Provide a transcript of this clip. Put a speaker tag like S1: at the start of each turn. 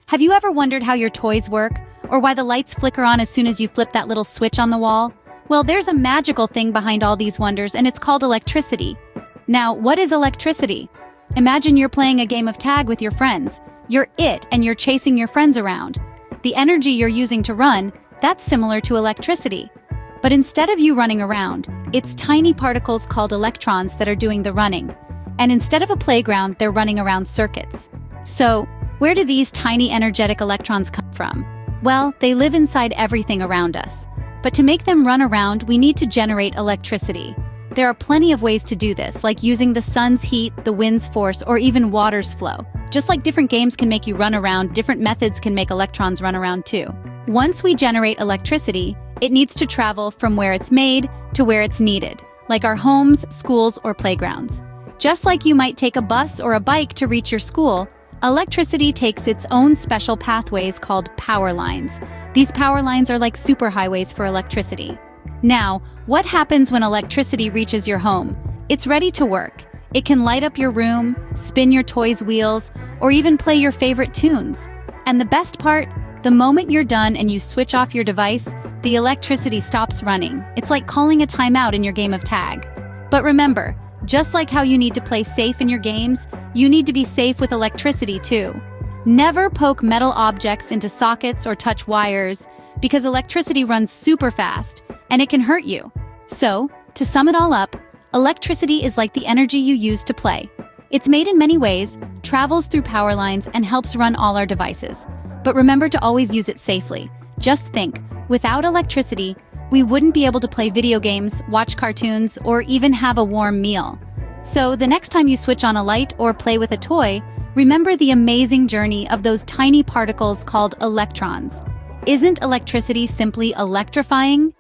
S1: Have you ever wondered how your toys work, or why the lights flicker on as soon as you flip that little switch on the wall? Well, there's a magical thing behind all these wonders, and it's called electricity. Now, what is electricity? Imagine you're playing a game of tag with your friends. You're it, and you're chasing your friends around. The energy you're using to run, that's similar to electricity. But instead of you running around, it's tiny particles called electrons that are doing the running. And instead of a playground, they're running around circuits. So, where do these tiny energetic electrons come from? Well, they live inside everything around us. But to make them run around, we need to generate electricity. There are plenty of ways to do this, like using the sun's heat, the wind's force, or even water's flow. Just like different games can make you run around, different methods can make electrons run around too. Once we generate electricity, it needs to travel from where it's made to where it's needed, like our homes, schools, or playgrounds. Just like you might take a bus or a bike to reach your school, electricity takes its own special pathways called power lines. These power lines are like superhighways for electricity. Now, what happens when electricity reaches your home? It's ready to work. It can light up your room, spin your toys' wheels, or even play your favorite tunes. And the best part, the moment you're done and you switch off your device, the electricity stops running. It's like calling a timeout in your game of tag. But remember, just like how you need to play safe in your games, you need to be safe with electricity too. Never poke metal objects into sockets or touch wires, because electricity runs super fast and it can hurt you. So, to sum it all up, electricity is like the energy you use to play. It's made in many ways, travels through power lines, and helps run all our devices. But remember to always use it safely. Just think, without electricity, we wouldn't be able to play video games, watch cartoons, or even have a warm meal. So the next time you switch on a light or play with a toy, remember the amazing journey of those tiny particles called electrons. Isn't electricity simply electrifying?